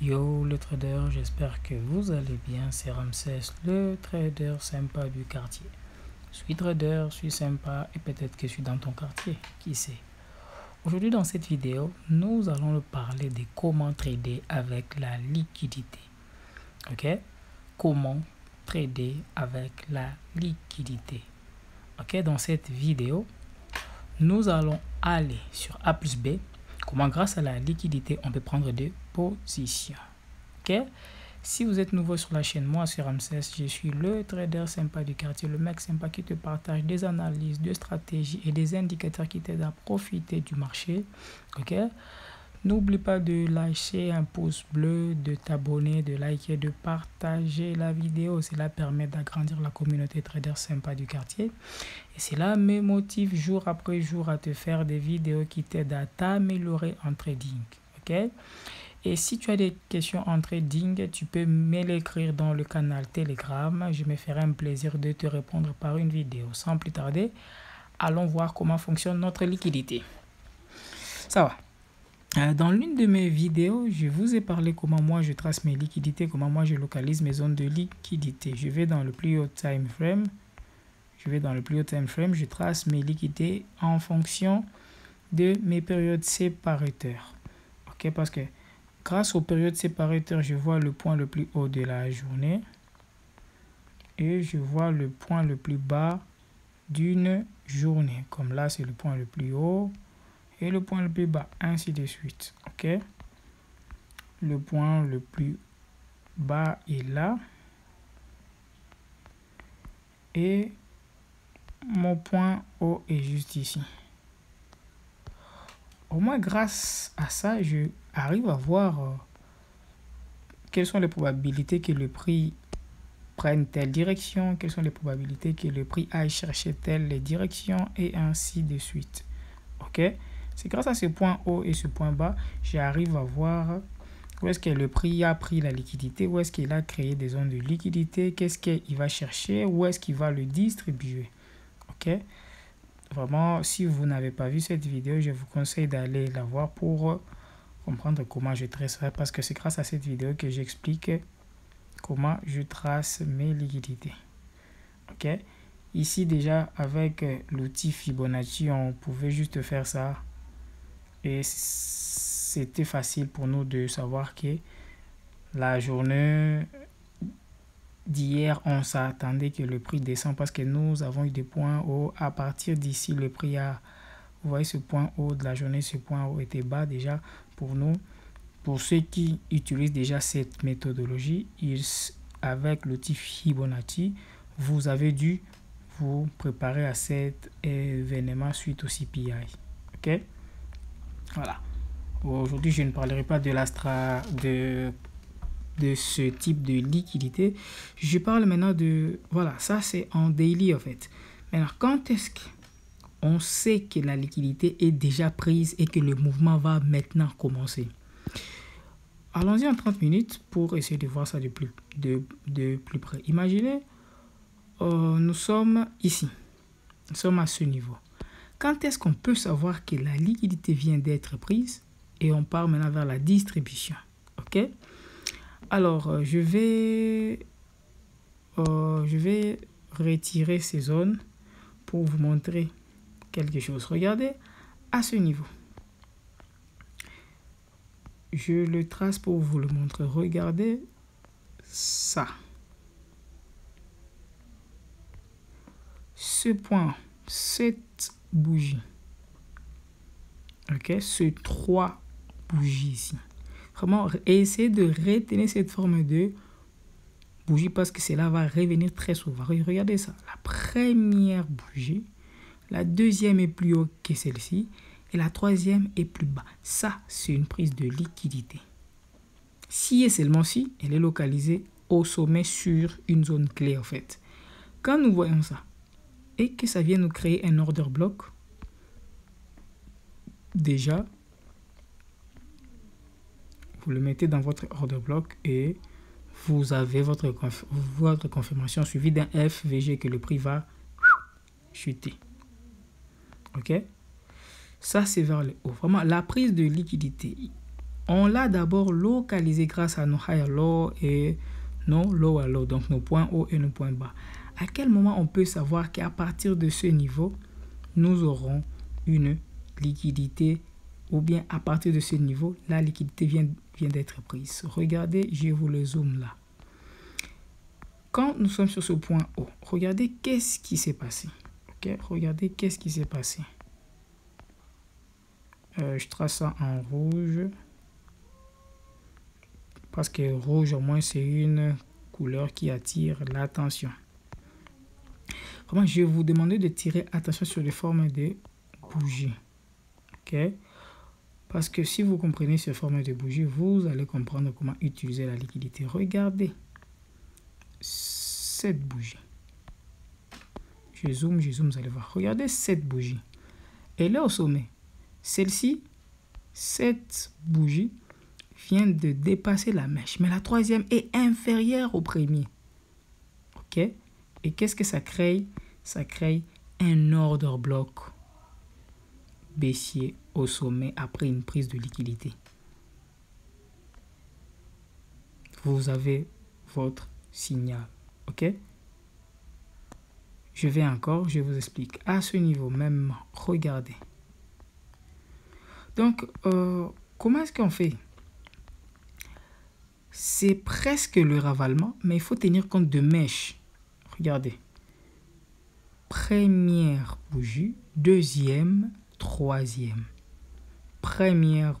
Yo le trader, j'espère que vous allez bien, c'est Ramsès, le trader sympa du quartier. Je suis trader, je suis sympa et peut-être que je suis dans ton quartier, qui sait. Aujourd'hui dans cette vidéo, nous allons parler de comment trader avec la liquidité. Ok? Comment trader avec la liquidité. Ok? Dans cette vidéo, nous allons aller sur A plus B. Comment grâce à la liquidité, on peut prendre des positions. Ok? Si vous êtes nouveau sur la chaîne, moi c'est Ramsès, je suis le trader sympa du quartier, le mec sympa qui te partage des analyses, des stratégies et des indicateurs qui t'aident à profiter du marché. Ok? N'oublie pas de lâcher un pouce bleu, de t'abonner, de liker, de partager la vidéo. Cela permet d'agrandir la communauté trader sympa du quartier. Et cela me motive jour après jour à te faire des vidéos qui t'aident à t'améliorer en trading. Ok? Et si tu as des questions en trading, tu peux me l'écrire dans le canal Telegram. Je me ferai un plaisir de te répondre par une vidéo. Sans plus tarder, allons voir comment fonctionne notre liquidité. Ça va. Dans l'une de mes vidéos, je vous ai parlé comment moi je trace mes liquidités, comment moi je localise mes zones de liquidité. Je vais dans le plus haut time frame. Je trace mes liquidités en fonction de mes périodes séparateurs. Ok, parce que grâce aux périodes séparateurs, je vois le point le plus haut de la journée et je vois le point le plus bas d'une journée. Comme là, c'est le point le plus haut et le point le plus bas, ainsi de suite. Ok, le point le plus bas est là et mon point haut est juste ici. Au moins, grâce à ça, je arrive à voir quelles sont les probabilités que le prix prenne telle direction, quelles sont les probabilités que le prix aille chercher telle direction et ainsi de suite. Ok, c'est grâce à ce point haut et ce point bas, j'arrive à voir où est-ce que le prix a pris la liquidité, où est-ce qu'il a créé des zones de liquidité, qu'est-ce qu'il va chercher, où est-ce qu'il va le distribuer. Ok, vraiment, si vous n'avez pas vu cette vidéo, je vous conseille d'aller la voir pour comprendre comment je tracerai, parce que c'est grâce à cette vidéo que j'explique comment je trace mes liquidités. Ok, ici déjà avec l'outil Fibonacci, on pouvait juste faire ça et c'était facile pour nous de savoir que la journée d'hier, on s'attendait que le prix descend parce que nous avons eu des points hauts. À partir d'ici, le prix a, vous voyez ce point haut de la journée, ce point haut était bas déjà pour nous. Pour ceux qui utilisent déjà cette méthodologie, avec l'outil Fibonacci, vous avez dû vous préparer à cet événement suite au CPI. Ok, voilà. Aujourd'hui, je ne parlerai pas de de ce type de liquidité. Je parle maintenant de... Voilà, ça c'est en daily en fait. Maintenant, quand est-ce qu'on sait que la liquidité est déjà prise et que le mouvement va maintenant commencer? Allons-y en 30 minutes pour essayer de voir ça de plus près. Imaginez, nous sommes ici. Nous sommes à ce niveau. Quand est-ce qu'on peut savoir que la liquidité vient d'être prise et on part maintenant vers la distribution? Ok? Alors, je vais retirer ces zones pour vous montrer quelque chose. Regardez, à ce niveau. Je le trace pour vous le montrer. Regardez ça. Ce point, cette bougie. Ok, ce 3 bougies ici. Vraiment, essayez de retenir cette forme de bougie parce que cela va revenir très souvent. Regardez ça. La première bougie, la deuxième est plus haut que celle-ci et la troisième est plus bas. Ça, c'est une prise de liquidité. Si et seulement si, elle est localisée au sommet sur une zone clé en fait. Quand nous voyons ça et que ça vient nous créer un order block, déjà, vous le mettez dans votre order block et vous avez votre confirmation suivie d'un FVG que le prix va chuter. Ok? Ça, c'est vers le haut. Vraiment, la prise de liquidité On l'a d'abord localisé grâce à nos higher low et nos lower low, donc nos points hauts et nos points bas. À quel moment on peut savoir qu'à partir de ce niveau, nous aurons une liquidité, ou bien à partir de ce niveau, la liquidité vient d'être prise. Regardez, je vous le zoome là. Quand nous sommes sur ce point haut, regardez qu'est-ce qui s'est passé. Okay? Regardez qu'est-ce qui s'est passé. Je trace ça en rouge. Parce que rouge, au moins, c'est une couleur qui attire l'attention. Vraiment, je vais vous demander de tirer attention sur les formes de bougies. Ok? Parce que si vous comprenez ces formes de bougies, vous allez comprendre comment utiliser la liquidité. Regardez cette bougie. Je zoome, vous allez voir. Regardez cette bougie. Elle est au sommet. Celle-ci, cette bougie vient de dépasser la mèche. Mais la troisième est inférieure au premier. Ok? Et qu'est-ce que ça crée? Ça crée un order block baissier au sommet après une prise de liquidité. Vous avez votre signal. Ok? Je vous explique. À ce niveau même, regardez. Donc, comment est-ce qu'on fait? C'est presque le ravalement, mais il faut tenir compte de mèches. Regardez. Première bougie, deuxième, troisième. Première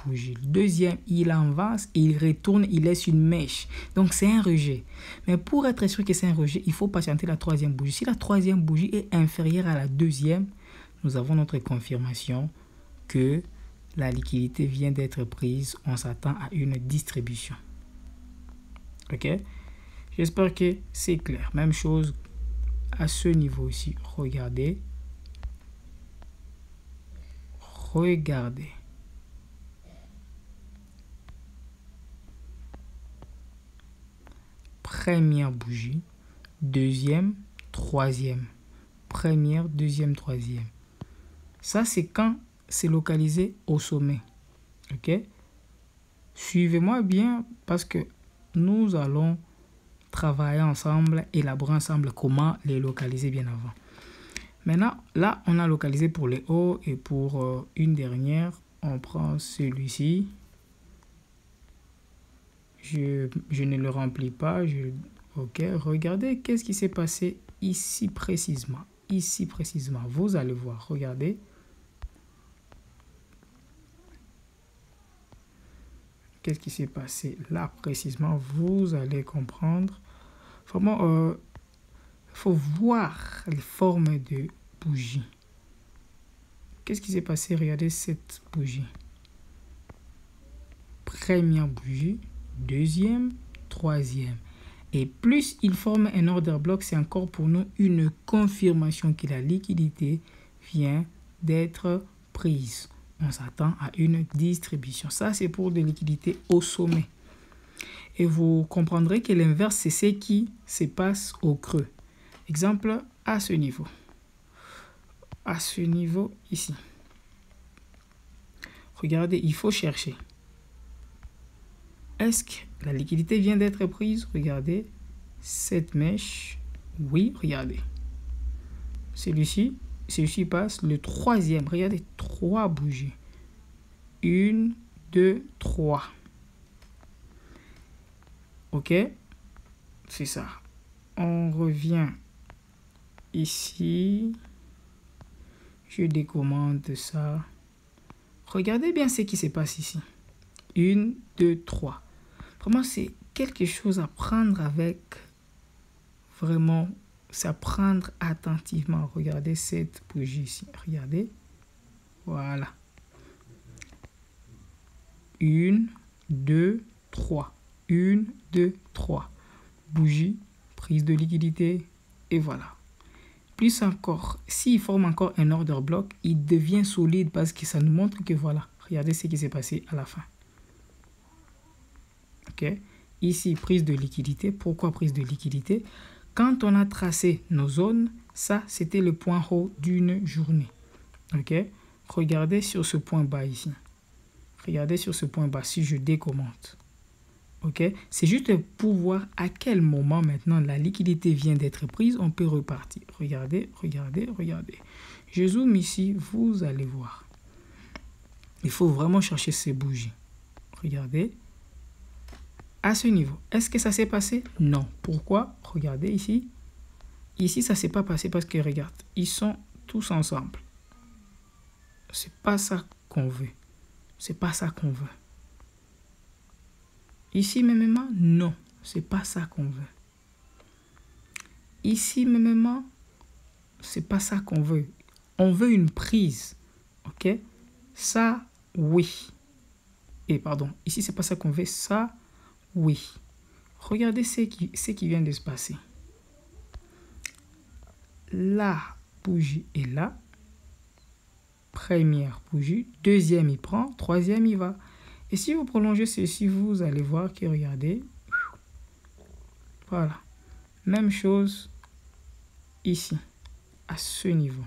bougie. Deuxième, il avance, il retourne, il laisse une mèche. Donc, c'est un rejet. Mais pour être sûr que c'est un rejet, il faut patienter la troisième bougie. Si la troisième bougie est inférieure à la deuxième, nous avons notre confirmation que la liquidité vient d'être prise. On s'attend à une distribution. Ok? J'espère que c'est clair. Même chose à ce niveau ici. Regardez. Regardez. Première bougie. Deuxième, troisième. Première, deuxième, troisième. Ça, c'est quand c'est localisé au sommet. Ok? Suivez-moi bien parce que nous allons travailler ensemble, élaborer ensemble comment les localiser bien avant. Maintenant, là, on a localisé pour les hauts et pour une dernière, on prend celui-ci. Je ne le remplis pas. Ok, regardez qu'est-ce qui s'est passé ici précisément. Ici précisément, vous allez voir, regardez. Qu'est-ce qui s'est passé là précisément, vous allez comprendre. Vraiment, il faut voir les formes de bougies. Qu'est-ce qui s'est passé? Regardez cette bougie. Première bougie, deuxième, troisième. Et plus il forme un order block, c'est encore pour nous une confirmation que la liquidité vient d'être prise. On s'attend à une distribution. Ça, c'est pour des liquidités au sommet. Et vous comprendrez que l'inverse, c'est ce qui se passe au creux. Exemple, à ce niveau. À ce niveau ici. Regardez, il faut chercher. Est-ce que la liquidité vient d'être prise? Regardez, cette mèche. Oui, regardez. Celui-ci passe. Le troisième, regardez, 3 bougies. 1, 2, 3. Ok? C'est ça. On revient ici. Je décommande ça. Regardez bien ce qui se passe ici. 1, 2, 3. Vraiment, c'est quelque chose à prendre avec vraiment, c'est à prendre attentivement. Regardez cette bougie ici. Regardez. Voilà. 1, 2, 3. 1, 2, 3. Bougie, prise de liquidité, et voilà. Plus encore, s'il forme encore un order block, il devient solide parce que ça nous montre que voilà. Regardez ce qui s'est passé à la fin. Ok. Ici, prise de liquidité. Pourquoi prise de liquidité? Quand on a tracé nos zones, ça, c'était le point haut d'une journée. Ok. Regardez sur ce point bas ici. Regardez sur ce point bas, si je décommente. OK? C'est juste pour voir à quel moment maintenant la liquidité vient d'être prise, on peut repartir. Regardez, regardez, regardez. Je zoome ici, vous allez voir. Il faut vraiment chercher ces bougies. Regardez. À ce niveau, est-ce que ça s'est passé? Non. Pourquoi? Regardez ici. Ici, ça ne s'est pas passé parce que, regarde, ils sont tous ensemble. C'est pas ça qu'on veut. C'est pas ça qu'on veut. Ici, mêmement, non. C'est pas ça qu'on veut. Ici, mêmement, c'est pas ça qu'on veut. On veut une prise. OK? Ça, oui. Et pardon, ici, c'est pas ça qu'on veut. Ça, oui. Regardez ce qui vient de se passer. La bougie est là. Première bougie. Deuxième, il prend. Troisième, il va. Et si vous prolongez ceci, vous allez voir que, regardez. Voilà. Même chose ici. À ce niveau.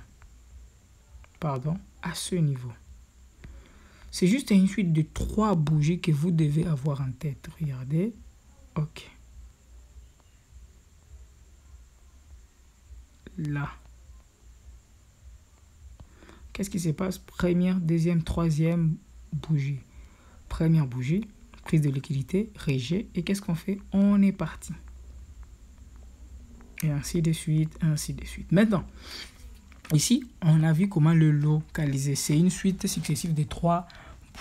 Pardon, à ce niveau. C'est juste une suite de 3 bougies que vous devez avoir en tête. Regardez. OK. Là. Qu'est-ce qui se passe? Première, deuxième, troisième bougie. Première bougie, prise de liquidité, rejet. Et qu'est-ce qu'on fait? On est parti. Et ainsi de suite, ainsi de suite. Maintenant, ici, on a vu comment le localiser. C'est une suite successive de 3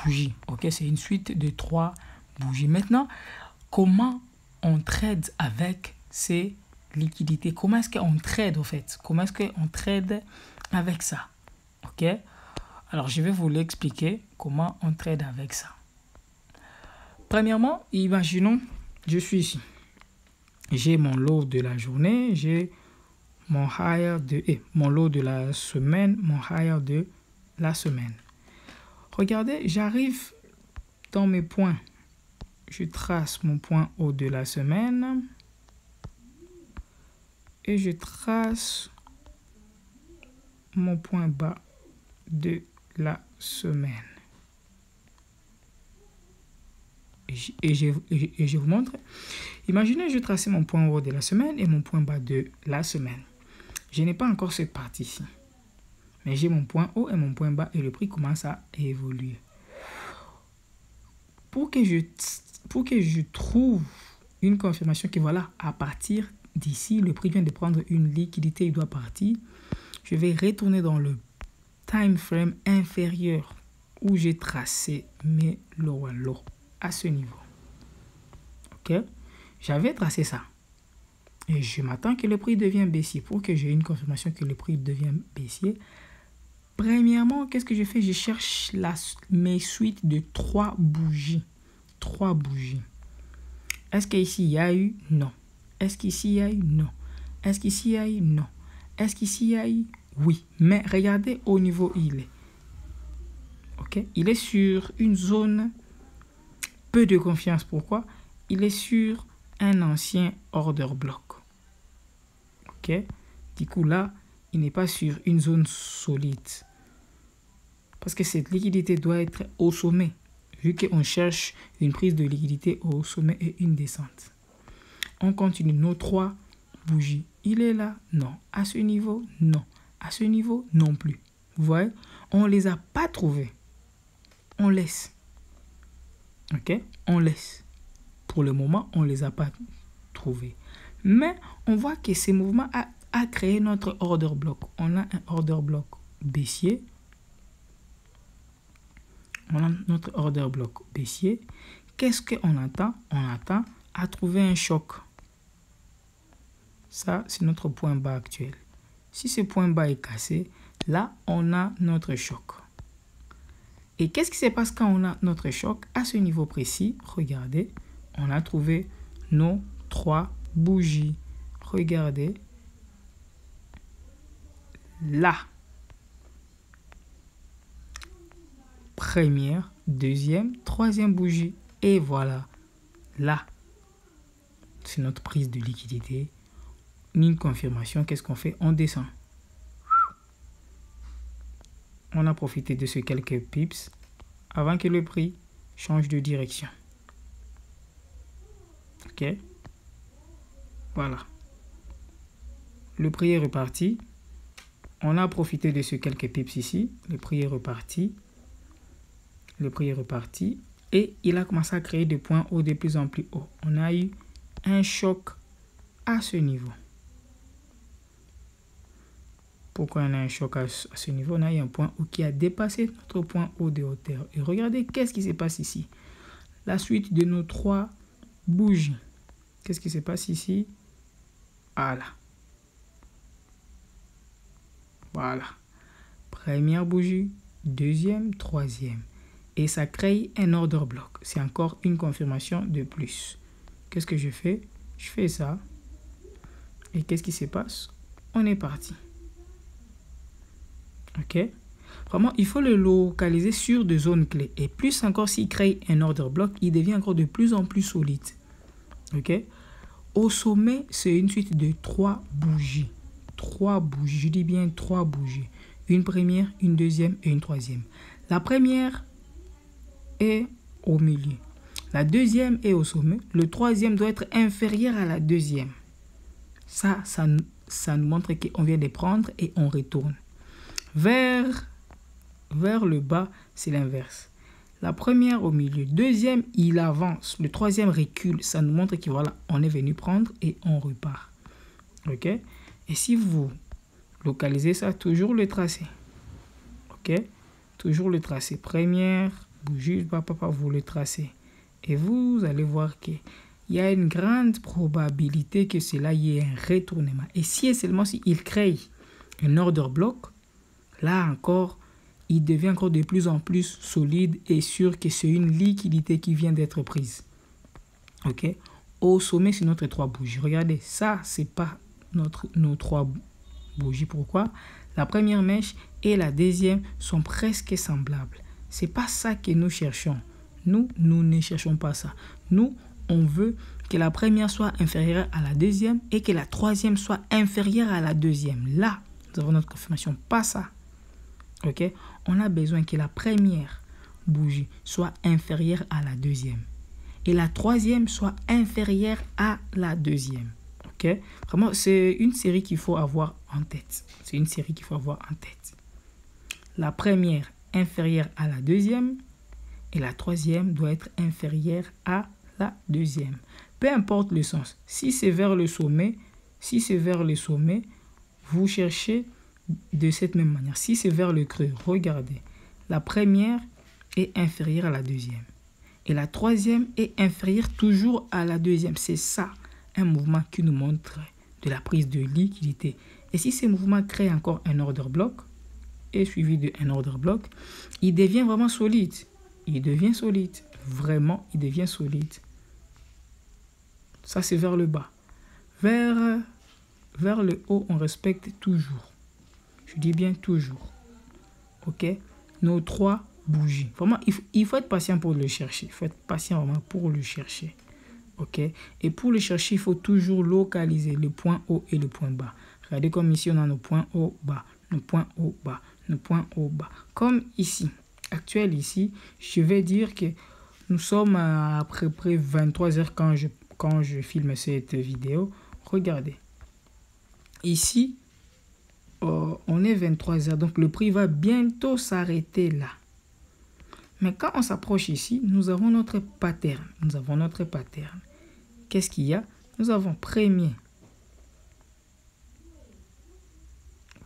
bougies. OK, c'est une suite de 3 bougies. Maintenant, comment on trade avec ces liquidités? Comment est-ce qu'on trade, au fait? Comment est-ce qu'on trade avec ça? OK? Alors, je vais vous l'expliquer comment on trade avec ça. Premièrement, imaginons, je suis ici. J'ai mon lot de la journée, j'ai mon higher mon lot de la semaine, mon higher de la semaine. Regardez, j'arrive dans mes points. Je trace mon point haut de la semaine et je trace mon point bas de la semaine. Et je vous montre. Imaginez, je trace mon point haut de la semaine et mon point bas de la semaine. Je n'ai pas encore cette partie-ci. Mais j'ai mon point haut et mon point bas et le prix commence à évoluer. Pour que je trouve une confirmation que voilà, à partir d'ici, le prix vient de prendre une liquidité, il doit partir. Je vais retourner dans le time frame inférieur où j'ai tracé mes lower low à ce niveau. OK? J'avais tracé ça. Et je m'attends que le prix devienne baissier. Pour que j'ai une confirmation que le prix devienne baissier, premièrement, qu'est-ce que je fais? Je cherche mes suites de 3 bougies. 3 bougies. Est-ce qu'ici, il y a eu? Non. Est-ce qu'ici, il y a eu? Non. Est-ce qu'ici, il y a eu? Non. Est-ce qu'ici, il y a eu? Oui. Mais regardez au niveau où il est. OK? Il est sur une zone peu de confiance. Pourquoi? Il est sur un ancien order block. OK? Du coup, là, il n'est pas sur une zone solide. Parce que cette liquidité doit être au sommet. Vu qu'on cherche une prise de liquidité au sommet et une descente. On continue nos 3 bougies. Il est là? Non. À ce niveau? Non. À ce niveau? Non plus. Vous voyez? On ne les a pas trouvés. On laisse. OK? On laisse. Pour le moment, on ne les a pas trouvés. Mais on voit que ces mouvements a créé notre order block. On a un order block baissier. On a notre order block baissier. Qu'est-ce qu'on attend? On attend à trouver un choc. Ça, c'est notre point bas actuel. Si ce point bas est cassé, là, on a notre choc. Et qu'est-ce qui se passe quand on a notre choc? À ce niveau précis, regardez, on a trouvé nos 3 bougies. Regardez. Là. Première, deuxième, troisième bougie. Et voilà. Là. C'est notre prise de liquidité. Une confirmation. Qu'est-ce qu'on fait? On descend. On a profité de ces quelques pips avant que le prix change de direction. Ok. Voilà. Le prix est reparti. On a profité de ces quelques pips ici. Le prix est reparti. Le prix est reparti. Et il a commencé à créer des points hauts de plus en plus hauts. On a eu un choc à ce niveau. Pourquoi on a un choc à ce niveau? On a eu un point haut qui a dépassé notre point haut de hauteur. Et regardez qu'est-ce qui se passe ici. La suite de nos 3 bougies. Qu'est-ce qui se passe ici? Voilà. Voilà. Première bougie, deuxième, troisième. Et ça crée un order block. C'est encore une confirmation de plus. Qu'est-ce que je fais? Je fais ça. Et qu'est-ce qui se passe? On est parti. Ok? Vraiment, il faut le localiser sur des zones clés. Et plus encore, s'il crée un order block, il devient encore de plus en plus solide. Ok? Au sommet, c'est une suite de 3 bougies. 3 bougies, je dis bien 3 bougies. Une première, une deuxième et une troisième. La première est au milieu. La deuxième est au sommet. Le troisième doit être inférieur à la deuxième. Ça nous montre qu'on vient de prendre et on retourne. Vers le bas, c'est l'inverse. La première au milieu. Deuxième, il avance. Le troisième recule. Ça nous montre que voilà, on est venu prendre et on repart. Ok? Et si vous localisez ça, toujours le tracé. Ok? Toujours le tracé. Première bougie, vous le tracez. Et vous allez voir qu'il y a une grande probabilité que cela y ait un retournement. Et si et seulement s'il crée un order block, là encore, il devient encore de plus en plus solide et sûr que c'est une liquidité qui vient d'être prise. Ok? Au sommet, c'est notre 3 bougies. Regardez, ça, c'est pas nos 3 bougies. Pourquoi? La première mèche et la deuxième sont presque semblables. C'est pas ça que nous cherchons. Nous ne cherchons pas ça. Nous, on veut que la première soit inférieure à la deuxième et que la troisième soit inférieure à la deuxième. Là, nous avons notre confirmation. Pas ça. Ok? On a besoin que la première bougie soit inférieure à la deuxième. Et la troisième soit inférieure à la deuxième. Ok? Vraiment, c'est une série qu'il faut avoir en tête. C'est une série qu'il faut avoir en tête. La première inférieure à la deuxième. Et la troisième doit être inférieure à la deuxième. Peu importe le sens. Si c'est vers le sommet, vous cherchez de cette même manière. Si c'est vers le creux, regardez. La première est inférieure à la deuxième. Et la troisième est inférieure toujours à la deuxième. C'est ça, un mouvement qui nous montre de la prise de liquidité. Et si ce mouvement crée encore un order block, et suivi d'un order block, il devient vraiment solide. Il devient solide. Vraiment, il devient solide. Ça, c'est vers le bas. Vers le haut, on respecte toujours. Je dis bien toujours. Ok? Nos 3 bougies. Vraiment, il faut être patient pour le chercher. Il faut être patient vraiment pour le chercher. Ok? Et pour le chercher, il faut toujours localiser le point haut et le point bas. Regardez comme ici, on a nos points haut, bas. Nos points haut, bas. Nos points haut, bas. Comme ici. Actuel ici, je vais dire que nous sommes à peu près 23 heures quand je filme cette vidéo. Regardez. Ici, on est 23 heures. Donc, le prix va bientôt s'arrêter là. Mais quand on s'approche ici, nous avons notre pattern. Qu'est-ce qu'il y a? Nous avons premier.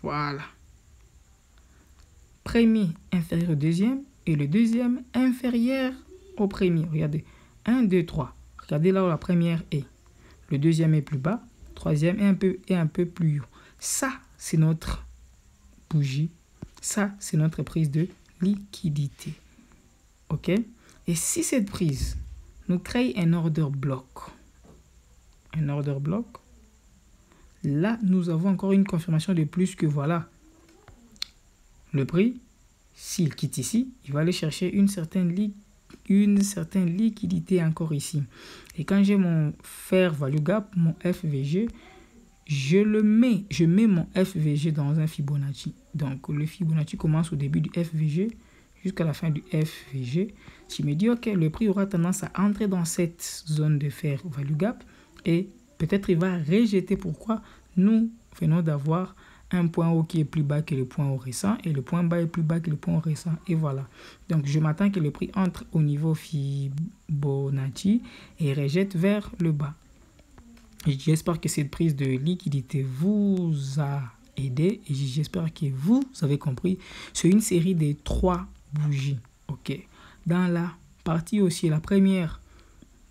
Voilà. Premier inférieur au deuxième et le deuxième inférieur au premier. Regardez. 1, 2, 3. Regardez là où la première est. Le deuxième est plus bas. Le troisième est un peu plus haut. Ça, c'est notre bougie. Ça, c'est notre prise de liquidité. OK? Et si cette prise nous crée un order block, là, nous avons encore une confirmation de plus que voilà. Le prix, s'il quitte ici, il va aller chercher une certaine liquidité encore ici. Et quand j'ai mon fair value gap, mon FVG, je mets mon FVG dans un Fibonacci. Donc, le Fibonacci commence au début du FVG jusqu'à la fin du FVG, tu me dis, ok, le prix aura tendance à entrer dans cette zone de fair value gap et peut-être il va rejeter. Pourquoi? Nous venons d'avoir un point haut qui est plus bas que le point haut récent et le point bas est plus bas que le point haut récent. Et voilà. Donc, je m'attends que le prix entre au niveau Fibonacci et rejette vers le bas. J'espère que cette prise de liquidité vous a aidé et j'espère que vous avez compris. C'est une série de 3 bougies. Ok. Dans la partie haussière, la première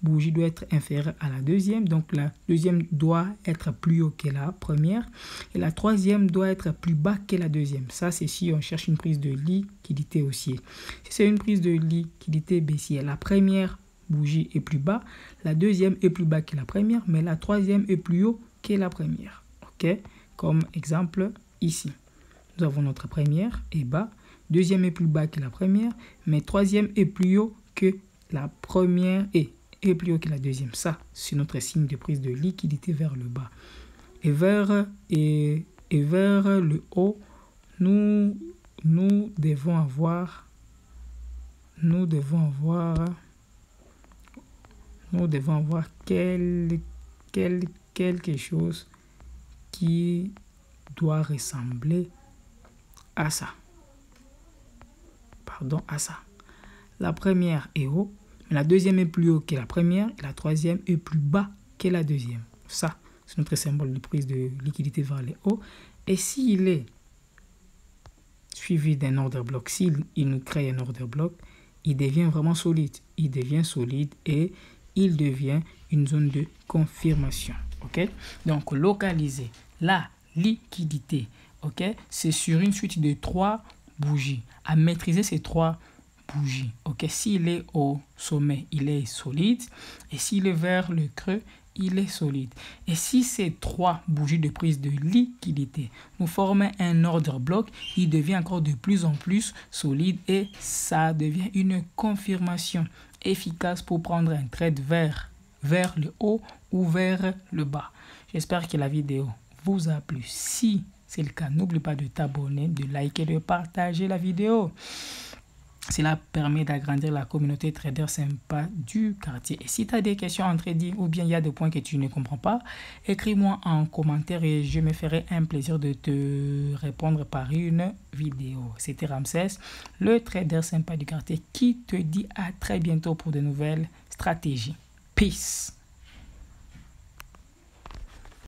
bougie doit être inférieure à la deuxième. Donc, la deuxième doit être plus haut que la première. Et la troisième doit être plus bas que la deuxième. Ça, c'est si on cherche une prise de liquidité haussière. Si c'est une prise de liquidité baissière, la première bougie est plus bas, la deuxième est plus bas que la première, mais la troisième est plus haut que la première. Ok? Comme exemple ici. Nous avons notre première est bas, deuxième est plus bas que la première, mais troisième est plus haut que la première et plus haut que la deuxième. Ça, c'est notre signe de prise de liquidité vers le bas. Et vers le haut, nous devons avoir quelque chose qui doit ressembler à ça. Pardon, à ça. La première est haut, mais la deuxième est plus haut que la première et la troisième est plus bas que la deuxième. Ça, c'est notre symbole de prise de liquidité vers le haut. Et s'il est suivi d'un order block, s'il nous crée un order block, il devient vraiment solide. Il devient solide et il devient une zone de confirmation. Ok? Donc, localiser la liquidité, ok, c'est sur une suite de 3 bougies. À maîtriser ces 3 bougies. Ok? S'il est au sommet, il est solide. Et s'il est vers le creux, il est solide. Et si ces 3 bougies de prise de liquidité nous forment un order block, il devient encore de plus en plus solide et ça devient une confirmation efficace pour prendre un trade vers le haut ou vers le bas. J'espère que la vidéo vous a plu. Si c'est le cas, n'oublie pas de t'abonner, de liker, de partager la vidéo. Cela permet d'agrandir la communauté trader sympa du quartier. Et si tu as des questions à dire ou bien il y a des points que tu ne comprends pas, écris-moi en commentaire et je me ferai un plaisir de te répondre par une vidéo. C'était Ramsès, le trader sympa du quartier qui te dit à très bientôt pour de nouvelles stratégies. Peace!